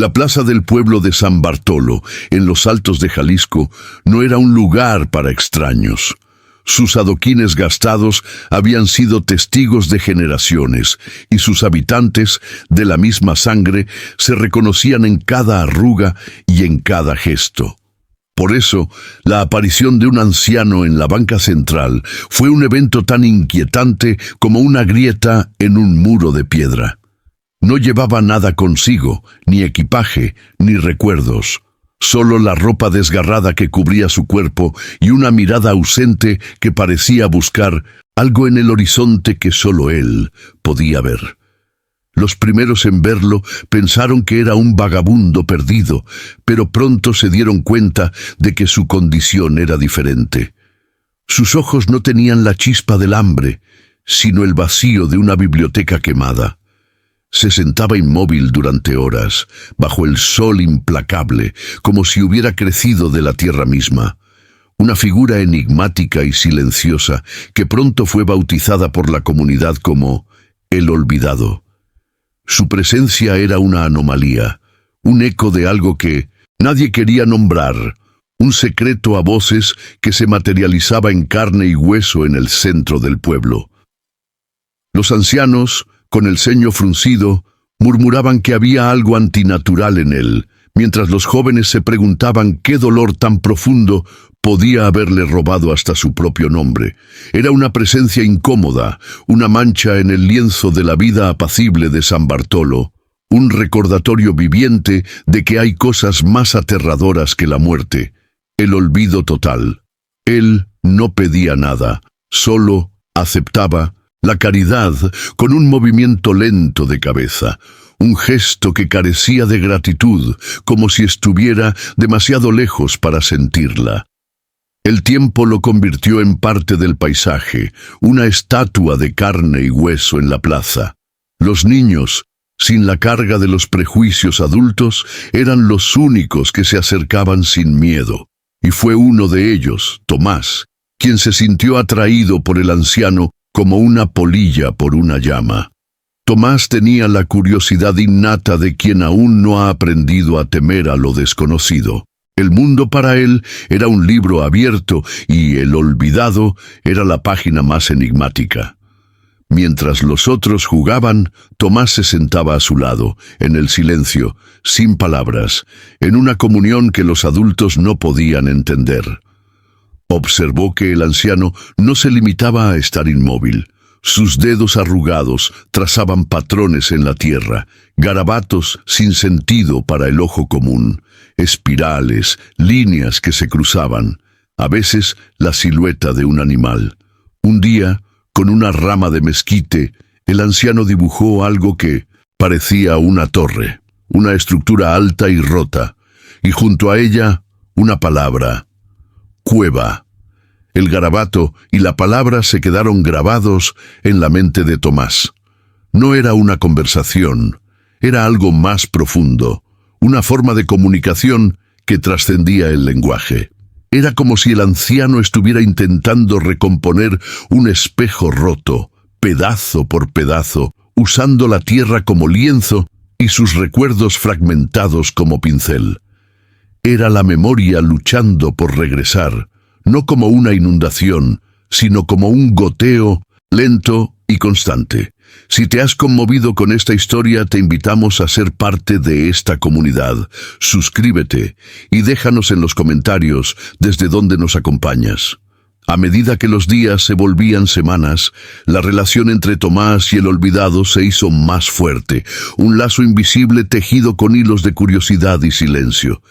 La plaza del pueblo de San Bartolo, en los altos de Jalisco, no era un lugar para extraños. Sus adoquines gastados habían sido testigos de generaciones, y sus habitantes, de la misma sangre, se reconocían en cada arruga y en cada gesto. Por eso, la aparición de un anciano en la banca central fue un evento tan inquietante como una grieta en un muro de piedra. No llevaba nada consigo, ni equipaje, ni recuerdos. Solo la ropa desgarrada que cubría su cuerpo y una mirada ausente que parecía buscar algo en el horizonte que solo él podía ver. Los primeros en verlo pensaron que era un vagabundo perdido, pero pronto se dieron cuenta de que su condición era diferente. Sus ojos no tenían la chispa del hambre, sino el vacío de una biblioteca quemada. Se sentaba inmóvil durante horas, bajo el sol implacable, como si hubiera crecido de la tierra misma. Una figura enigmática y silenciosa que pronto fue bautizada por la comunidad como el Olvidado. Su presencia era una anomalía, un eco de algo que nadie quería nombrar, un secreto a voces que se materializaba en carne y hueso en el centro del pueblo. Los ancianos, con el ceño fruncido, murmuraban que había algo antinatural en él, mientras los jóvenes se preguntaban qué dolor tan profundo podía haberle robado hasta su propio nombre. Era una presencia incómoda, una mancha en el lienzo de la vida apacible de San Bartolo, un recordatorio viviente de que hay cosas más aterradoras que la muerte, el olvido total. Él no pedía nada, solo aceptaba la caridad con un movimiento lento de cabeza, un gesto que carecía de gratitud, como si estuviera demasiado lejos para sentirla. El tiempo lo convirtió en parte del paisaje, una estatua de carne y hueso en la plaza. Los niños, sin la carga de los prejuicios adultos, eran los únicos que se acercaban sin miedo. Y fue uno de ellos, Tomás, quien se sintió atraído por el anciano como una polilla por una llama. Tomás tenía la curiosidad innata de quien aún no ha aprendido a temer a lo desconocido. El mundo para él era un libro abierto y el olvidado era la página más enigmática. Mientras los otros jugaban, Tomás se sentaba a su lado, en el silencio, sin palabras, en una comunión que los adultos no podían entender. Observó que el anciano no se limitaba a estar inmóvil. Sus dedos arrugados trazaban patrones en la tierra, garabatos sin sentido para el ojo común, espirales, líneas que se cruzaban, a veces la silueta de un animal. Un día, con una rama de mezquite, el anciano dibujó algo que parecía una torre, una estructura alta y rota, y junto a ella una palabra: cueva. El garabato y la palabra se quedaron grabados en la mente de Tomás. No era una conversación, era algo más profundo, una forma de comunicación que trascendía el lenguaje. Era como si el anciano estuviera intentando recomponer un espejo roto, pedazo por pedazo, usando la tierra como lienzo y sus recuerdos fragmentados como pincel. Era la memoria luchando por regresar, no como una inundación, sino como un goteo lento y constante. Si te has conmovido con esta historia, te invitamos a ser parte de esta comunidad. Suscríbete y déjanos en los comentarios desde dónde nos acompañas. A medida que los días se volvían semanas, la relación entre Tomás y el olvidado se hizo más fuerte, un lazo invisible tejido con hilos de curiosidad y silencio.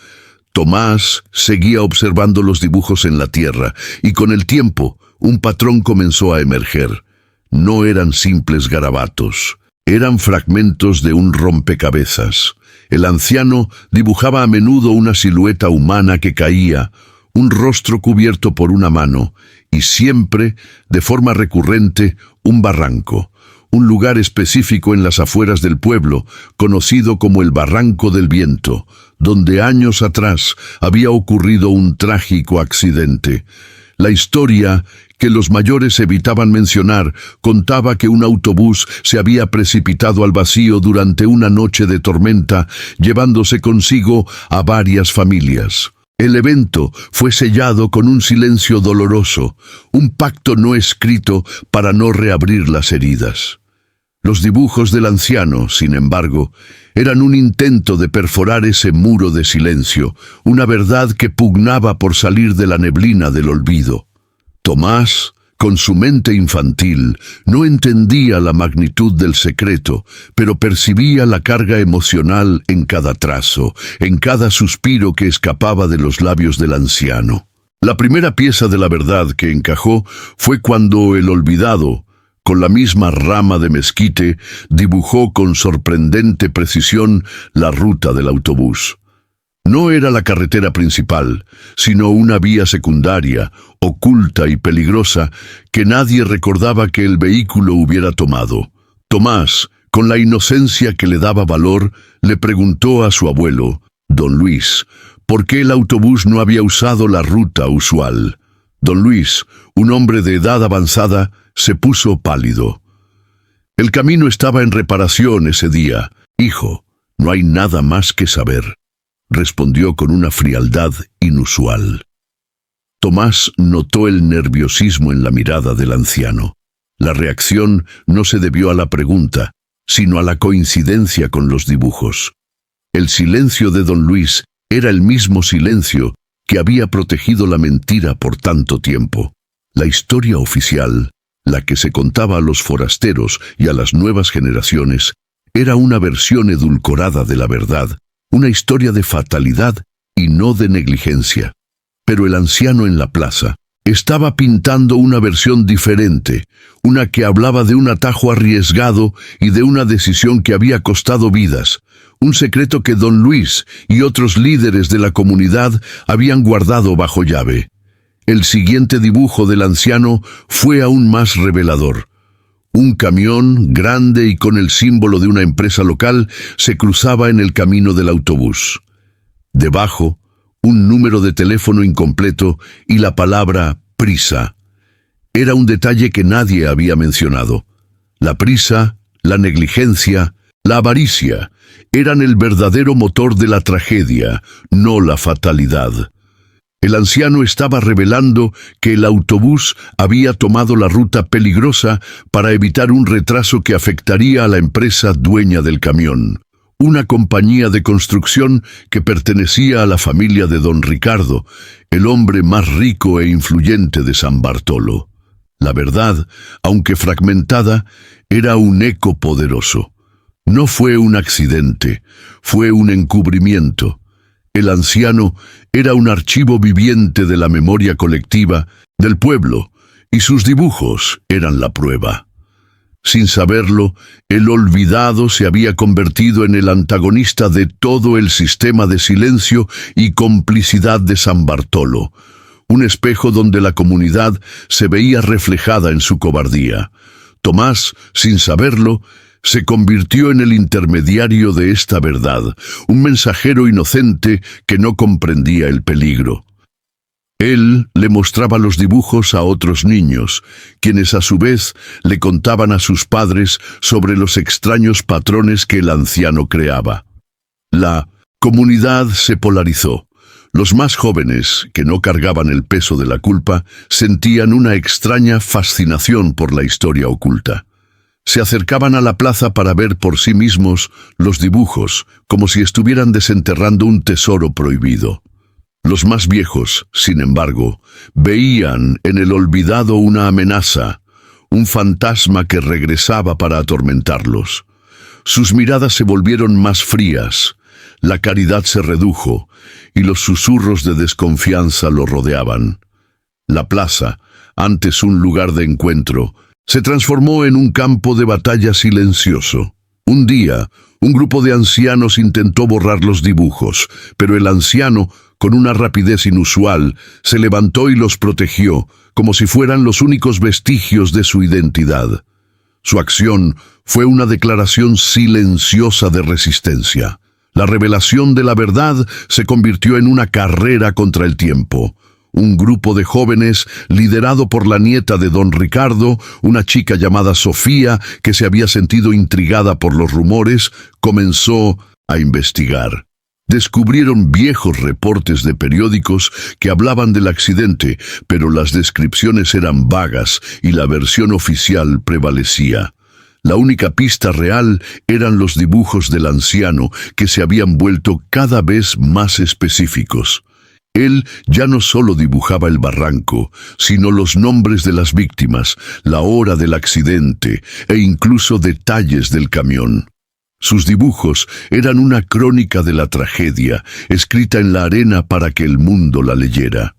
Tomás seguía observando los dibujos en la tierra, y con el tiempo, un patrón comenzó a emerger. No eran simples garabatos, eran fragmentos de un rompecabezas. El anciano dibujaba a menudo una silueta humana que caía, un rostro cubierto por una mano, y siempre, de forma recurrente, un barranco, un lugar específico en las afueras del pueblo, conocido como el Barranco del Viento, donde años atrás había ocurrido un trágico accidente. La historia, que los mayores evitaban mencionar, contaba que un autobús se había precipitado al vacío durante una noche de tormenta, llevándose consigo a varias familias. El evento fue sellado con un silencio doloroso, un pacto no escrito para no reabrir las heridas. Los dibujos del anciano, sin embargo, eran un intento de perforar ese muro de silencio, una verdad que pugnaba por salir de la neblina del olvido. Tomás, con su mente infantil, no entendía la magnitud del secreto, pero percibía la carga emocional en cada trazo, en cada suspiro que escapaba de los labios del anciano. La primera pieza de la verdad que encajó fue cuando el olvidado, con la misma rama de mezquite, dibujó con sorprendente precisión la ruta del autobús. No era la carretera principal, sino una vía secundaria, oculta y peligrosa, que nadie recordaba que el vehículo hubiera tomado. Tomás, con la inocencia que le daba valor, le preguntó a su abuelo, don Luis, por qué el autobús no había usado la ruta usual. Don Luis, un hombre de edad avanzada, se puso pálido. El camino estaba en reparación ese día. Hijo, no hay nada más que saber, respondió con una frialdad inusual. Tomás notó el nerviosismo en la mirada del anciano. La reacción no se debió a la pregunta, sino a la coincidencia con los dibujos. El silencio de don Luis era el mismo silencio que había protegido la mentira por tanto tiempo. La historia oficial, la que se contaba a los forasteros y a las nuevas generaciones, era una versión edulcorada de la verdad, una historia de fatalidad y no de negligencia. Pero el anciano en la plaza estaba pintando una versión diferente, una que hablaba de un atajo arriesgado y de una decisión que había costado vidas, un secreto que don Luis y otros líderes de la comunidad habían guardado bajo llave. El siguiente dibujo del anciano fue aún más revelador. Un camión, grande y con el símbolo de una empresa local, se cruzaba en el camino del autobús. Debajo, un número de teléfono incompleto y la palabra prisa. Era un detalle que nadie había mencionado. La prisa, la negligencia, la avaricia eran el verdadero motor de la tragedia, no la fatalidad. El anciano estaba revelando que el autobús había tomado la ruta peligrosa para evitar un retraso que afectaría a la empresa dueña del camión, una compañía de construcción que pertenecía a la familia de don Ricardo, el hombre más rico e influyente de San Bartolo. La verdad, aunque fragmentada, era un eco poderoso. No fue un accidente, fue un encubrimiento. El anciano era un archivo viviente de la memoria colectiva del pueblo, y sus dibujos eran la prueba. Sin saberlo, el olvidado se había convertido en el antagonista de todo el sistema de silencio y complicidad de San Bartolo, un espejo donde la comunidad se veía reflejada en su cobardía. Tomás, sin saberlo, se convirtió en el intermediario de esta verdad, un mensajero inocente que no comprendía el peligro. Él le mostraba los dibujos a otros niños, quienes a su vez le contaban a sus padres sobre los extraños patrones que el anciano creaba. La comunidad se polarizó. Los más jóvenes, que no cargaban el peso de la culpa, sentían una extraña fascinación por la historia oculta. Se acercaban a la plaza para ver por sí mismos los dibujos, como si estuvieran desenterrando un tesoro prohibido. Los más viejos, sin embargo, veían en el olvidado una amenaza, un fantasma que regresaba para atormentarlos. Sus miradas se volvieron más frías, la caridad se redujo y los susurros de desconfianza lo rodeaban. La plaza, antes un lugar de encuentro, se transformó en un campo de batalla silencioso. Un día, un grupo de ancianos intentó borrar los dibujos, pero el anciano, con una rapidez inusual, se levantó y los protegió, como si fueran los únicos vestigios de su identidad. Su acción fue una declaración silenciosa de resistencia. La revelación de la verdad se convirtió en una carrera contra el tiempo, Un grupo de jóvenes, liderado por la nieta de don Ricardo, una chica llamada Sofía, que se había sentido intrigada por los rumores, comenzó a investigar. Descubrieron viejos reportes de periódicos que hablaban del accidente, pero las descripciones eran vagas y la versión oficial prevalecía. La única pista real eran los dibujos del anciano, que se habían vuelto cada vez más específicos. Él ya no solo dibujaba el barranco, sino los nombres de las víctimas, la hora del accidente e incluso detalles del camión. Sus dibujos eran una crónica de la tragedia, escrita en la arena para que el mundo la leyera.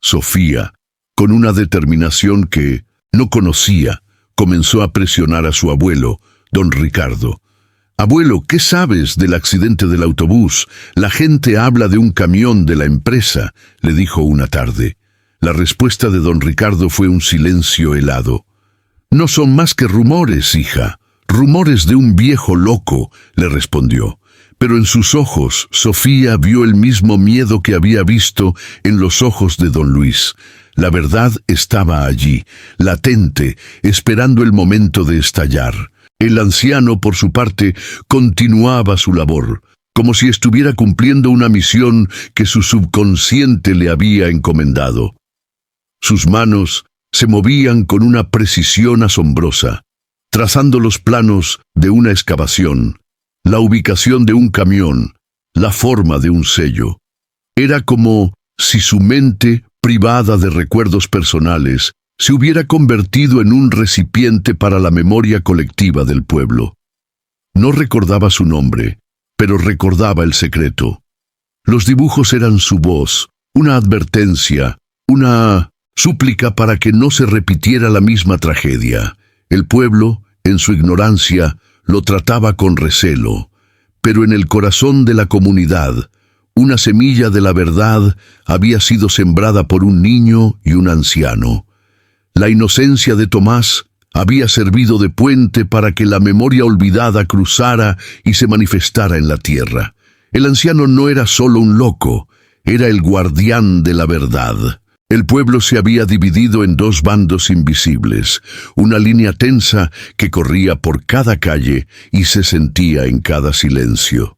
Sofía, con una determinación que no conocía, comenzó a presionar a su abuelo, don Ricardo. «Abuelo, ¿qué sabes del accidente del autobús? La gente habla de un camión de la empresa», le dijo una tarde. La respuesta de don Ricardo fue un silencio helado. «No son más que rumores, hija. Rumores de un viejo loco», le respondió. Pero en sus ojos, Sofía vio el mismo miedo que había visto en los ojos de don Luis. La verdad estaba allí, latente, esperando el momento de estallar. El anciano, por su parte, continuaba su labor, como si estuviera cumpliendo una misión que su subconsciente le había encomendado. Sus manos se movían con una precisión asombrosa, trazando los planos de una excavación, la ubicación de un camión, la forma de un sello. Era como si su mente, privada de recuerdos personales, se hubiera convertido en un recipiente para la memoria colectiva del pueblo. No recordaba su nombre, pero recordaba el secreto. Los dibujos eran su voz, una advertencia, una súplica para que no se repitiera la misma tragedia. El pueblo, en su ignorancia, lo trataba con recelo, pero en el corazón de la comunidad, una semilla de la verdad había sido sembrada por un niño y un anciano. La inocencia de Tomás había servido de puente para que la memoria olvidada cruzara y se manifestara en la tierra. El anciano no era solo un loco, era el guardián de la verdad. El pueblo se había dividido en dos bandos invisibles, una línea tensa que corría por cada calle y se sentía en cada silencio.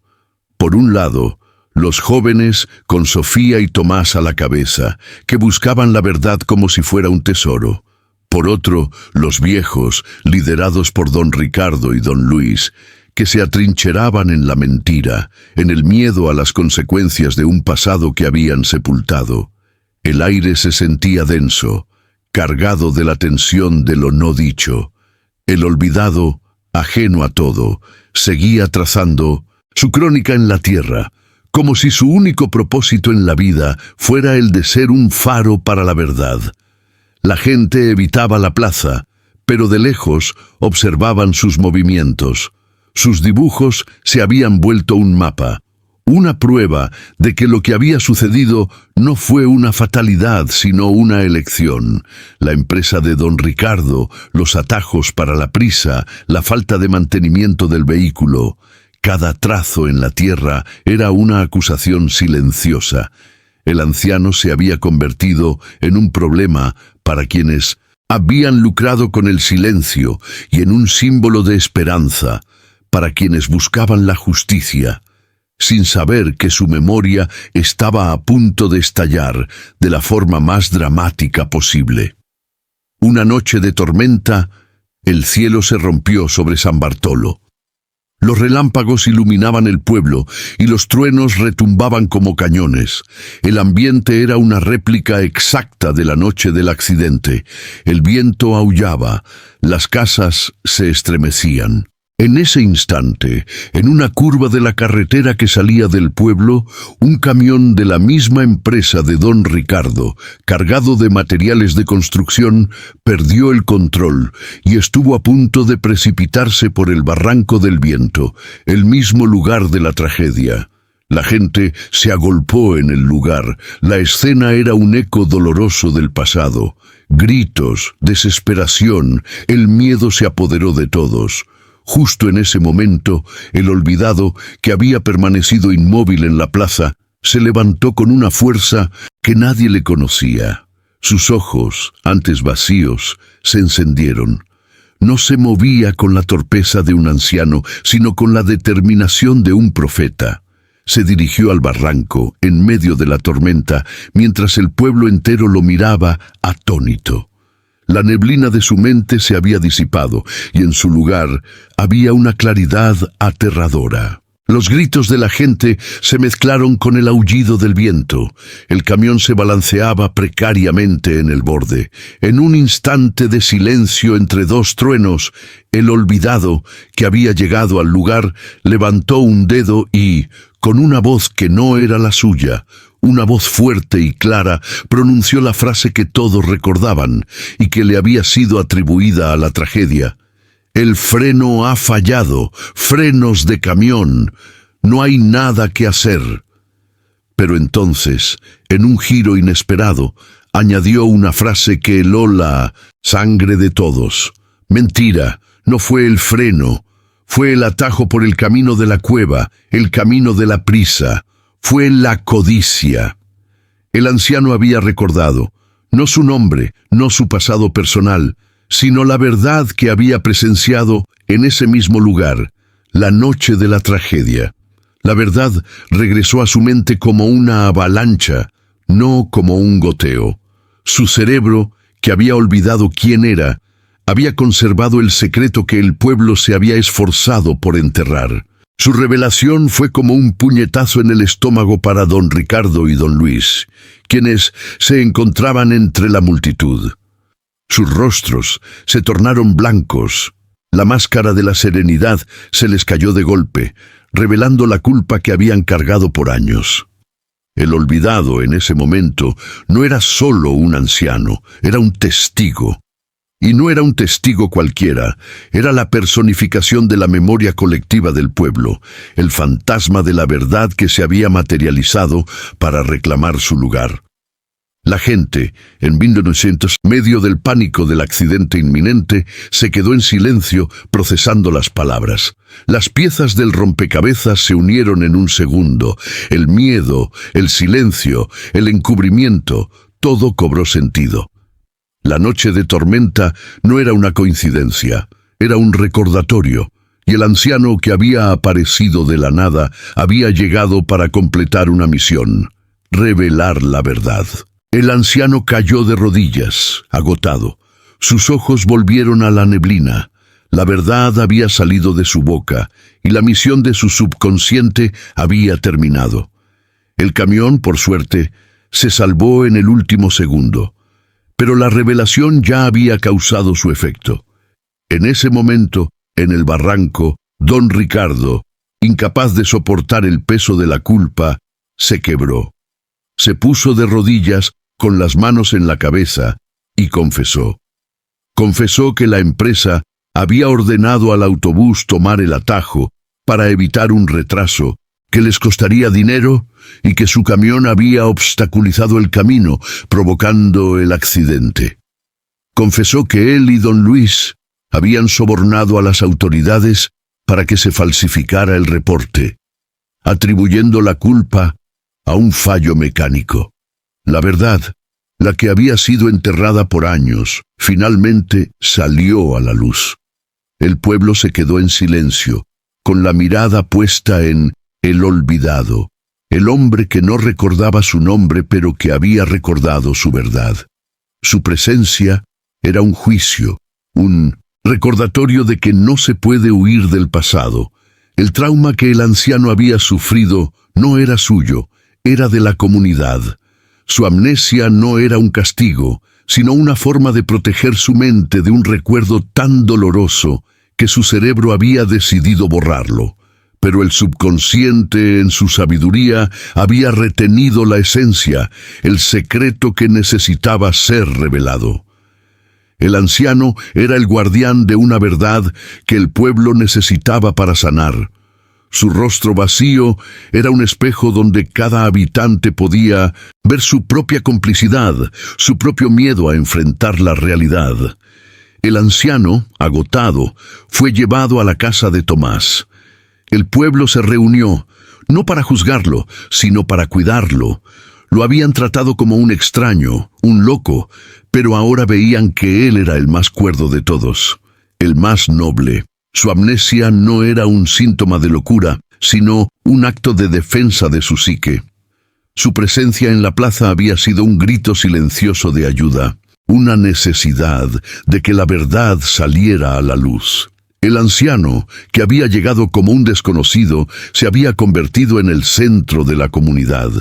Por un lado, los jóvenes, con Sofía y Tomás a la cabeza, que buscaban la verdad como si fuera un tesoro. Por otro, los viejos, liderados por don Ricardo y don Luis, que se atrincheraban en la mentira, en el miedo a las consecuencias de un pasado que habían sepultado. El aire se sentía denso, cargado de la tensión de lo no dicho. El olvidado, ajeno a todo, seguía trazando su crónica en la tierra, como si su único propósito en la vida fuera el de ser un faro para la verdad. La gente evitaba la plaza, pero de lejos observaban sus movimientos. Sus dibujos se habían vuelto un mapa, una prueba de que lo que había sucedido no fue una fatalidad, sino una elección. La empresa de don Ricardo, los atajos para la prisa, la falta de mantenimiento del vehículo. Cada trazo en la tierra era una acusación silenciosa. El anciano se había convertido en un problema para quienes habían lucrado con el silencio y en un símbolo de esperanza para quienes buscaban la justicia, sin saber que su memoria estaba a punto de estallar de la forma más dramática posible. Una noche de tormenta, el cielo se rompió sobre San Bartolo. Los relámpagos iluminaban el pueblo y los truenos retumbaban como cañones. El ambiente era una réplica exacta de la noche del accidente. El viento aullaba, las casas se estremecían. En ese instante, en una curva de la carretera que salía del pueblo, un camión de la misma empresa de don Ricardo, cargado de materiales de construcción, perdió el control y estuvo a punto de precipitarse por el barranco del Viento, el mismo lugar de la tragedia. La gente se agolpó en el lugar. La escena era un eco doloroso del pasado. Gritos, desesperación, el miedo se apoderó de todos. Justo en ese momento, el olvidado, que había permanecido inmóvil en la plaza, Se levantó con una fuerza que nadie le conocía. Sus ojos, antes vacíos, se encendieron. No se movía con la torpeza de un anciano, sino con la determinación de un profeta. Se dirigió al barranco, en medio de la tormenta, mientras el pueblo entero lo miraba atónito. La neblina de su mente se había disipado, y en su lugar había una claridad aterradora. Los gritos de la gente se mezclaron con el aullido del viento. El camión se balanceaba precariamente en el borde. En un instante de silencio entre dos truenos, el olvidado, que había llegado al lugar, levantó un dedo y, con una voz que no era la suya, una voz fuerte y clara, pronunció la frase que todos recordaban y que le había sido atribuida a la tragedia. El freno ha fallado, frenos de camión, no hay nada que hacer. Pero entonces, en un giro inesperado, añadió una frase que heló la sangre de todos. Mentira, no fue el freno, fue el atajo por el camino de la cueva, el camino de la prisa, fue la codicia. El anciano había recordado, no su nombre, no su pasado personal, sino la verdad que había presenciado en ese mismo lugar, la noche de la tragedia. La verdad regresó a su mente como una avalancha, no como un goteo. Su cerebro, que había olvidado quién era, había conservado el secreto que el pueblo se había esforzado por enterrar. Su revelación fue como un puñetazo en el estómago para don Ricardo y don Luis, quienes se encontraban entre la multitud. Sus rostros se tornaron blancos. La máscara de la serenidad se les cayó de golpe, revelando la culpa que habían cargado por años. El olvidado en ese momento no era solo un anciano, era un testigo. Y no era un testigo cualquiera, era la personificación de la memoria colectiva del pueblo, el fantasma de la verdad que se había materializado para reclamar su lugar. La gente, en 1900, medio del pánico del accidente inminente, se quedó en silencio procesando las palabras. Las piezas del rompecabezas se unieron en un segundo. El miedo, el silencio, el encubrimiento, todo cobró sentido. La noche de tormenta no era una coincidencia, era un recordatorio, y el anciano que había aparecido de la nada había llegado para completar una misión: revelar la verdad. El anciano cayó de rodillas, agotado. Sus ojos volvieron a la neblina. La verdad había salido de su boca, y la misión de su subconsciente había terminado. El camión, por suerte, se salvó en el último segundo. Pero la revelación ya había causado su efecto. En ese momento, en el barranco, don Ricardo, incapaz de soportar el peso de la culpa, se quebró. Se puso de rodillas, con las manos en la cabeza, y confesó. Confesó que la empresa había ordenado al autobús tomar el atajo para evitar un retraso que les costaría dinero y que su camión había obstaculizado el camino, provocando el accidente. Confesó que él y don Luis habían sobornado a las autoridades para que se falsificara el reporte, atribuyendo la culpa a un fallo mecánico. La verdad, la que había sido enterrada por años, finalmente salió a la luz. El pueblo se quedó en silencio, con la mirada puesta en el olvidado, el hombre que no recordaba su nombre pero que había recordado su verdad. Su presencia era un juicio, un recordatorio de que no se puede huir del pasado. El trauma que el anciano había sufrido no era suyo, era de la comunidad. Su amnesia no era un castigo, sino una forma de proteger su mente de un recuerdo tan doloroso que su cerebro había decidido borrarlo. Pero el subconsciente, en su sabiduría, había retenido la esencia, el secreto que necesitaba ser revelado. El anciano era el guardián de una verdad que el pueblo necesitaba para sanar. Su rostro vacío era un espejo donde cada habitante podía ver su propia complicidad, su propio miedo a enfrentar la realidad. El anciano, agotado, fue llevado a la casa de Tomás. El pueblo se reunió, no para juzgarlo, sino para cuidarlo. Lo habían tratado como un extraño, un loco, pero ahora veían que él era el más cuerdo de todos, el más noble. Su amnesia no era un síntoma de locura, sino un acto de defensa de su psique. Su presencia en la plaza había sido un grito silencioso de ayuda, una necesidad de que la verdad saliera a la luz. El anciano, que había llegado como un desconocido, se había convertido en el centro de la comunidad.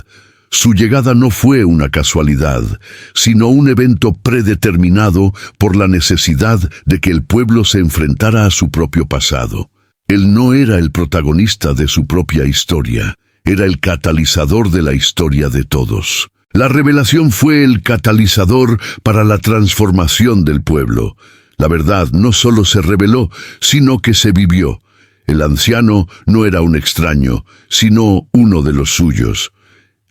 Su llegada no fue una casualidad, sino un evento predeterminado por la necesidad de que el pueblo se enfrentara a su propio pasado. Él no era el protagonista de su propia historia, era el catalizador de la historia de todos. La revelación fue el catalizador para la transformación del pueblo. La verdad no solo se reveló, sino que se vivió. El anciano no era un extraño, sino uno de los suyos.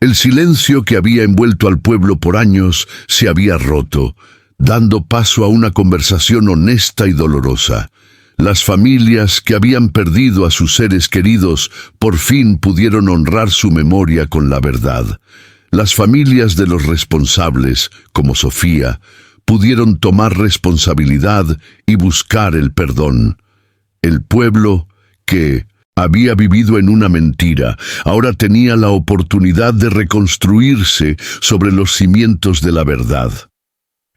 El silencio que había envuelto al pueblo por años se había roto, dando paso a una conversación honesta y dolorosa. Las familias que habían perdido a sus seres queridos por fin pudieron honrar su memoria con la verdad. Las familias de los responsables, como Sofía, pudieron tomar responsabilidad y buscar el perdón. El pueblo que había vivido en una mentira, ahora tenía la oportunidad de reconstruirse sobre los cimientos de la verdad.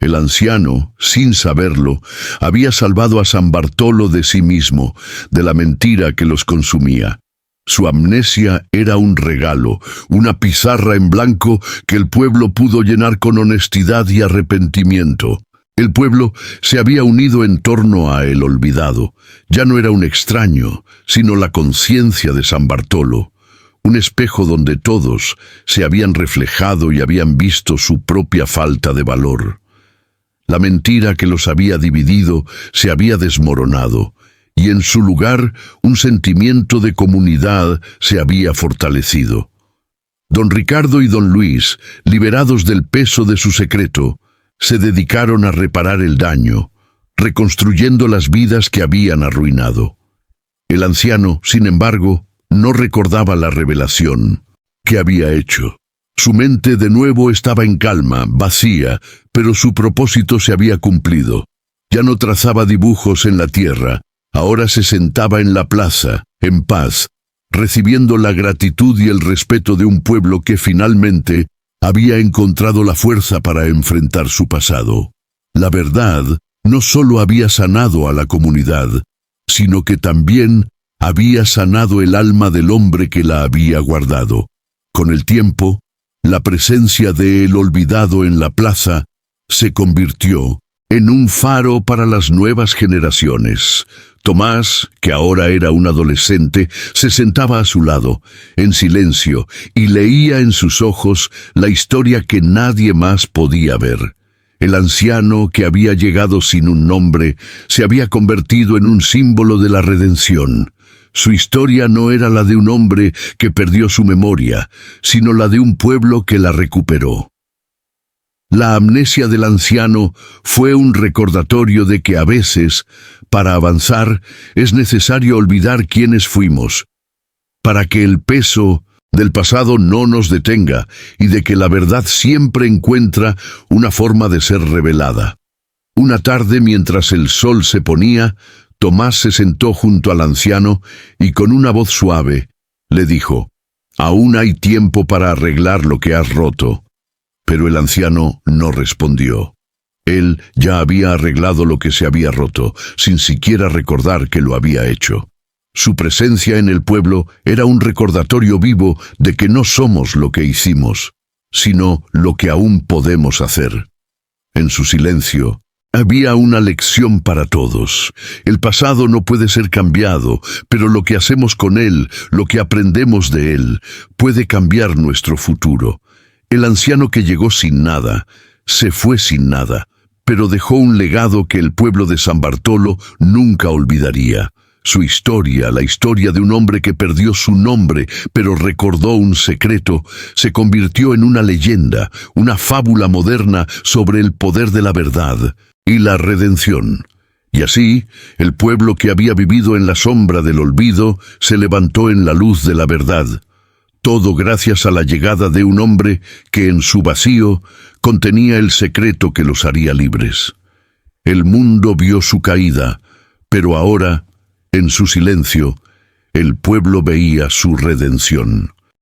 El anciano, sin saberlo, había salvado a San Bartolo de sí mismo, de la mentira que los consumía. Su amnesia era un regalo, una pizarra en blanco que el pueblo pudo llenar con honestidad y arrepentimiento. El pueblo se había unido en torno a el olvidado. Ya no era un extraño, sino la conciencia de San Bartolo, un espejo donde todos se habían reflejado y habían visto su propia falta de valor. La mentira que los había dividido se había desmoronado, y en su lugar un sentimiento de comunidad se había fortalecido. Don Ricardo y don Luis, liberados del peso de su secreto, se dedicaron a reparar el daño, reconstruyendo las vidas que habían arruinado. El anciano, sin embargo, no recordaba la revelación que había hecho. Su mente de nuevo estaba en calma, vacía, pero su propósito se había cumplido. Ya no trazaba dibujos en la tierra, ahora se sentaba en la plaza, en paz, recibiendo la gratitud y el respeto de un pueblo que finalmente había encontrado la fuerza para enfrentar su pasado. La verdad no solo había sanado a la comunidad, sino que también había sanado el alma del hombre que la había guardado. Con el tiempo, la presencia de el olvidado en la plaza se convirtió en un faro para las nuevas generaciones. Tomás, que ahora era un adolescente, se sentaba a su lado, en silencio, y leía en sus ojos la historia que nadie más podía ver. El anciano, que había llegado sin un nombre, se había convertido en un símbolo de la redención. Su historia no era la de un hombre que perdió su memoria, sino la de un pueblo que la recuperó. La amnesia del anciano fue un recordatorio de que a veces, para avanzar, es necesario olvidar quiénes fuimos, para que el peso del pasado no nos detenga y de que la verdad siempre encuentra una forma de ser revelada. Una tarde, mientras el sol se ponía, Tomás se sentó junto al anciano y con una voz suave le dijo: «Aún hay tiempo para arreglar lo que has roto». Pero el anciano no respondió. Él ya había arreglado lo que se había roto, sin siquiera recordar que lo había hecho. Su presencia en el pueblo era un recordatorio vivo de que no somos lo que hicimos, sino lo que aún podemos hacer. En su silencio, había una lección para todos. El pasado no puede ser cambiado, pero lo que hacemos con él, lo que aprendemos de él, puede cambiar nuestro futuro. El anciano que llegó sin nada, se fue sin nada, pero dejó un legado que el pueblo de San Bartolo nunca olvidaría. Su historia, la historia de un hombre que perdió su nombre, pero recordó un secreto, se convirtió en una leyenda, una fábula moderna sobre el poder de la verdad y la redención. Y así, el pueblo que había vivido en la sombra del olvido se levantó en la luz de la verdad. Todo gracias a la llegada de un hombre que en su vacío contenía el secreto que los haría libres. El mundo vio su caída, pero ahora, en su silencio, el pueblo veía su redención.